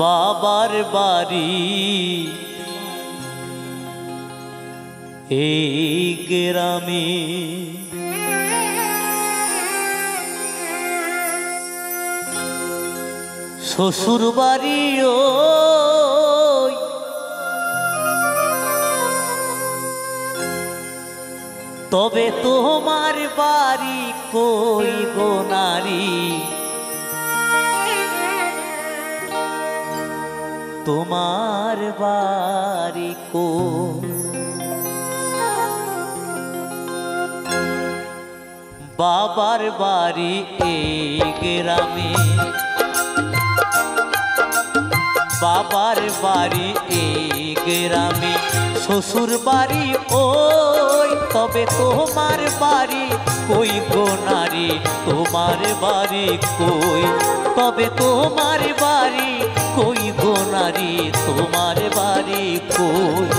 বাবার বাড়ি এই গ্রামে শ্বশুর বাড়ি ওই তবে তোমার বাড়ি কই গো নারী তোমার বাড়ি কই বাবার বাড়ি এই গ্রামে বাবার বাড়ি এই গ্রামে শ্বশুর বাড়ি ওই তবে তোমার বাড়ি কই গো নারী তোমার বাড়ি কই তবে তোমার বাড়ি কই গো নারী তোমার বাড়ি কই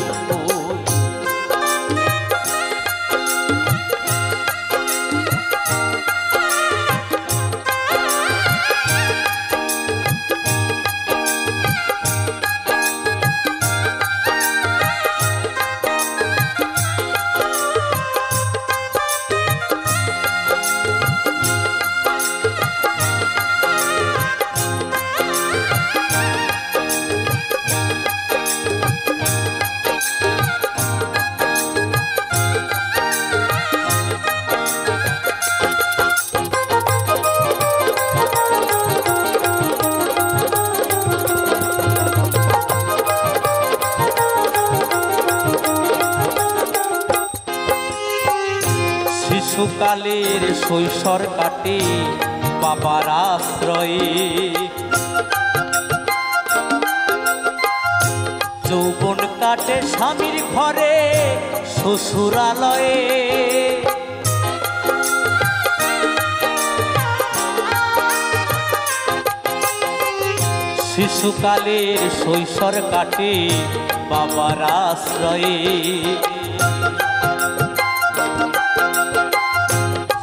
শিশুকালের শৈশর কাটে বাবার আশ্রয়ে যৌবন কাটে স্বামীর ঘরে শ্বশুরালয়ে শিশুকালের শৈশর কাটে বাবার আশ্রয়ে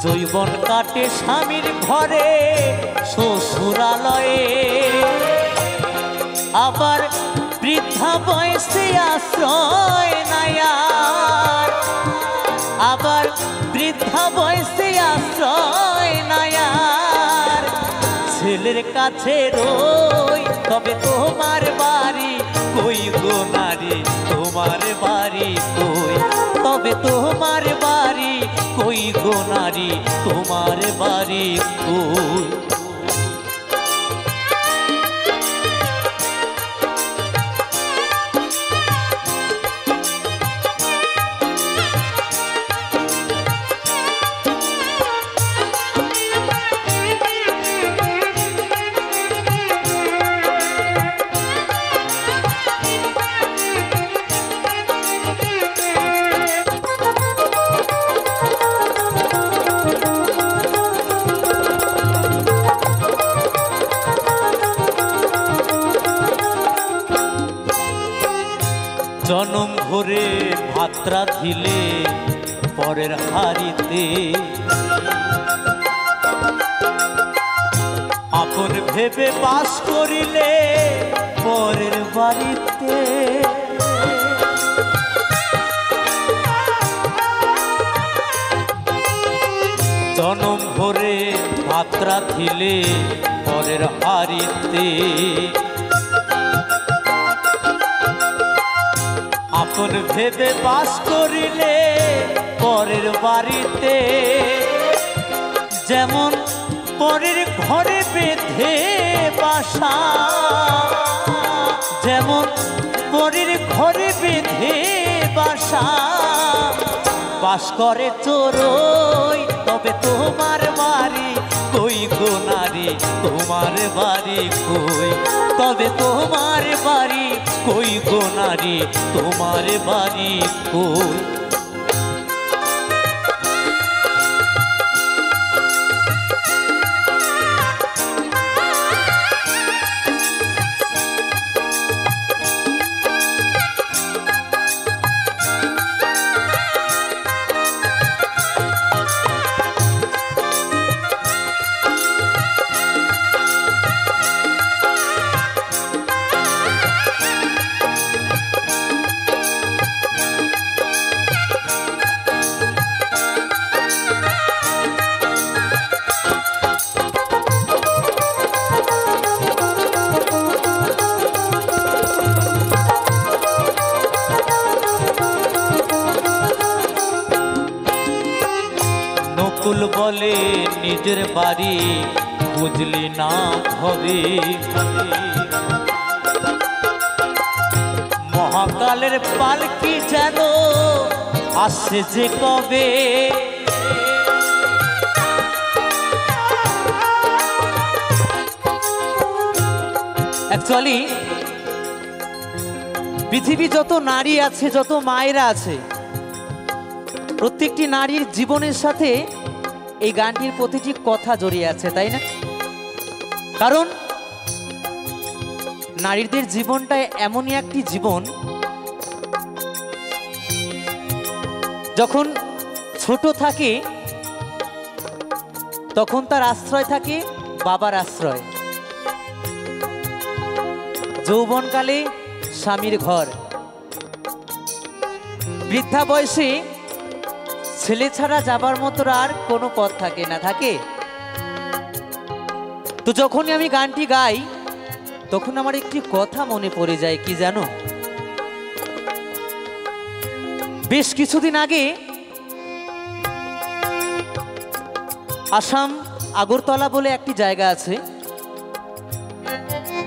যৌবন কাটে স্বামীর ঘরে শ্বশুরালয়ে আবার বৃদ্ধা বয়সে আশ্রয় নায়ার আবার বৃদ্ধা বয়সে আশ্রয় নায়ার ছেলের কাছে রই তবে তোমার বাড়ি কই গো নারী তোমার বাড়ি কই তবে তোমার বাড়ি কই গো নারী তোমার বাড়ি কই জনম ভরে ভাত্রা ধিলে পরের হাড়িতে আপন ভেবে বাস করিলে পরের বাড়িতে জনম ভরে ভাত্রা ধিলে পরের হাড়িতে আপন ভেবে বাস করিলে পরের বাড়িতে যেমন পরের ঘরে বেঁধে বাসা যেমন পরের ঘরে বেঁধে বাসা বাস করে চোরই তবে তোমার বাড়ি কই গো নারী তোমার বাড়ি কই তবে তোমার বাড়ি কই গো নারী তোমার বাড়ি কই নিজের বাড়ি বুঝলি না ভবে। মহাকালের পালকি যেন আসছে যে কবে, অ্যাকচুয়ালি পৃথিবী যত নারী আছে, যত মায়েরা আছে, প্রত্যেকটি নারীর জীবনের সাথে এই গানটির প্রতিটি কথা জড়িয়ে আছে, তাই না? কারণ নারীদের জীবনটা এমনই একটি জীবন, যখন ছোট থাকে তখন তার আশ্রয় থাকে বাবার আশ্রয়, যৌবনকালে স্বামীর ঘর, বৃদ্ধা বয়সে ছেলে ছাড়া যাবার মতো আর কোনো পথ থাকে না, থাকে। তো যখনই আমি গানটি গাই তখন আমার একটি কথা মনে পড়ে যায়, কি জানো? বেশ কিছুদিন আগে আসাম আগরতলা বলে একটি জায়গা আছে,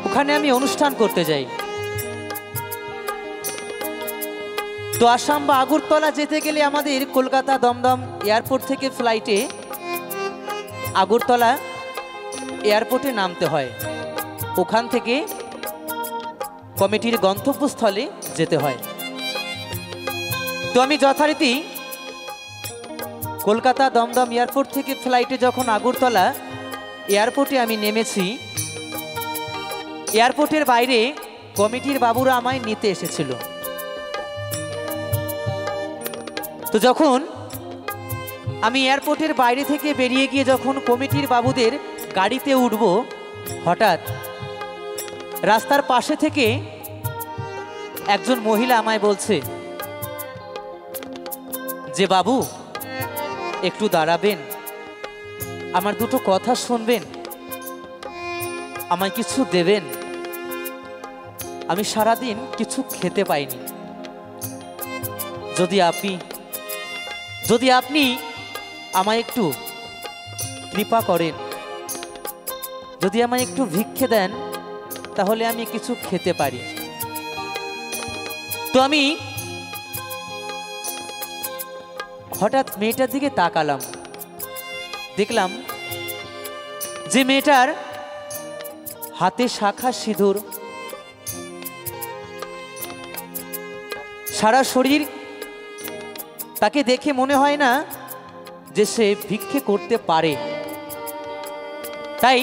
ওখানে আমি অনুষ্ঠান করতে যাই। তো আসাম বা আগরতলা যেতে গেলে আমাদের কলকাতা দমদম এয়ারপোর্ট থেকে ফ্লাইটে আগরতলা এয়ারপোর্টে নামতে হয়, ওখান থেকে কমিটির গন্তব্যস্থলে যেতে হয়। তো আমি যথারীতি কলকাতা দমদম এয়ারপোর্ট থেকে ফ্লাইটে যখন আগরতলা এয়ারপোর্টে আমি নেমেছি, এয়ারপোর্টের বাইরে কমিটির বাবুরা আমায় নিতে এসেছিল। তো যখন আমি এয়ারপোর্টের বাইরে থেকে বেরিয়ে গিয়ে যখন কমিটির বাবুদের গাড়িতে উঠব, হঠাৎ রাস্তার পাশে থেকে একজন মহিলা আমায় বলছে যে, বাবু একটু দাঁড়াবেন, আমার দুটো কথা শুনবেন, আমায় কিছু দেবেন, আমি সারাদিন কিছু খেতে পাইনি, যদি আপনি আমায় একটু কৃপা করেন, যদি আমায় একটু ভিক্ষে দেন, তাহলে আমি কিছু খেতে পারি। তো আমি হঠাৎ মেয়েটার দিকে তাকালাম, দেখলাম যে মেয়েটার হাতে শাঁখা সিঁদুর, সারা শরীর, তাকে দেখে মনে হয় না যে সে ভিক্ষে করতে পারে। তাই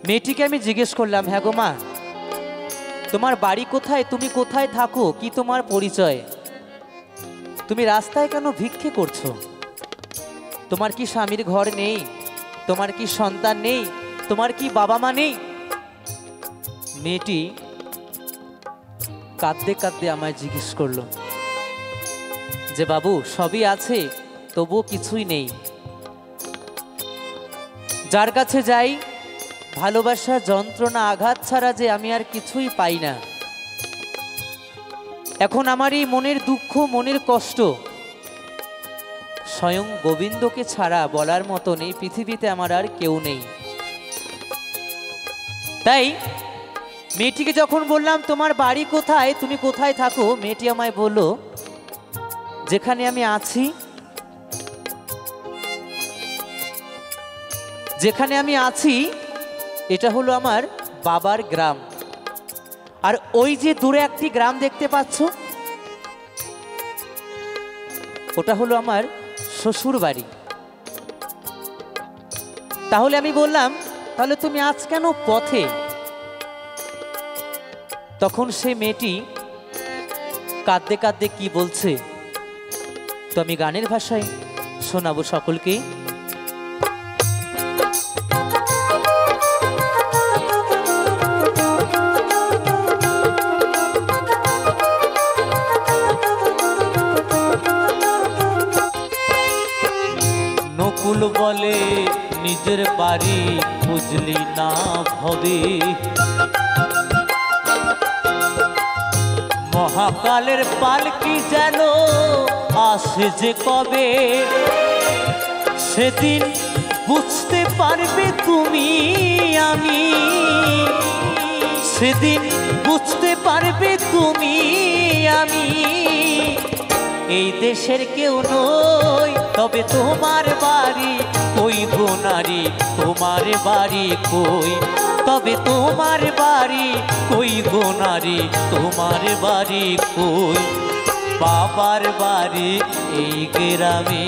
মেয়েটিকে আমি জিজ্ঞেস করলাম, হ্যাঁ গো মা, তোমার বাড়ি কোথায়, তুমি কোথায় থাকো, কি তোমার পরিচয়, তুমি রাস্তায় কেন ভিক্ষে করছো, তোমার কি স্বামীর ঘর নেই, তোমার কি সন্তান নেই, তোমার কি বাবা মা নেই? মেয়েটি কাঁদতে কাঁদতে আমায় জিজ্ঞেস করলো যে, বাবু সবই আছে তবুও কিছুই নেই, যার কাছে যাই ভালোবাসা, যন্ত্রণা, আঘাত ছাড়া যে আমি আর কিছুই পাই না। এখন আমার এই মনের দুঃখ, মনের কষ্ট স্বয়ং গোবিন্দকে ছাড়া বলার মতো নেই, পৃথিবীতে আমার আর কেউ নেই। তাই মেয়েটিকে যখন বললাম তোমার বাড়ি কোথায়, তুমি কোথায় থাকো, মেয়েটি আমায় বলল, যেখানে আমি আছি, এটা হলো আমার বাবার গ্রাম, আর ওই যে দূরে একটি গ্রাম দেখতে পাচ্ছ, ওটা হলো আমার শ্বশুর বাড়ি। তাহলে আমি বললাম, তাহলে তুমি আজ কেন পথে? তখন সে মেয়েটি কাঁদতে কাঁদতে কি বলছে, তো আমি গানের ভাষায় শোনাবো সকলকে। নকুল বলে নিজের বাড়ি বুঝলি না ভবে, মহাকালের পালকি যেন আসে যে কবে, সেদিন বুঝতে পারবে তুমি আমি, সেদিন বুঝতে পারবে তুমি আমি এই দেশের কেউ নই। তবে তোমার বাড়ি কই গো নারী, তোমার বাড়ি কই? তবে তোমার বাড়ি কই গো নারী, তোমার বাড়ি কই? বাবার বাড়ি এই গ্রামে,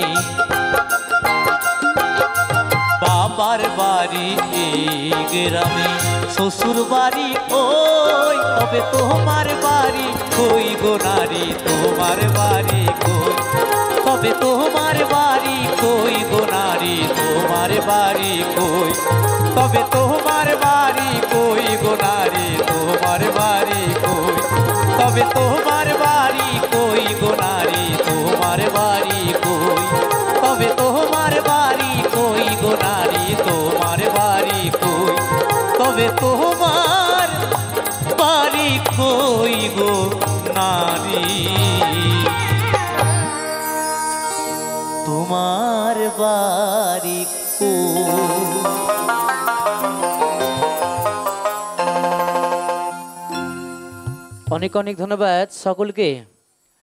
বাবার বাড়ি এই গ্রামে, শ্বশুর বাড়ি ওই। তবে তোমার বাড়ি কই গো নারী, তোমার বাড়ি কই? তবে তোমার বাড়ি কই গো নারী, তোমার বাড়ি কই? তবে তোমার বাড়ি কই গো নারী, তোমার বাড়ি কই? তবে তোমার বাড়ি কই গো নারী, তোমার বাড়ি কই? তবে তোমার বাড়ি কই গো নারী, তোমার বাড়ি কই? তবে তোমার বাড়ি কই গো নারী, তোমার বাড়ি কই? অনেক অনেক ধন্যবাদ সকলকে।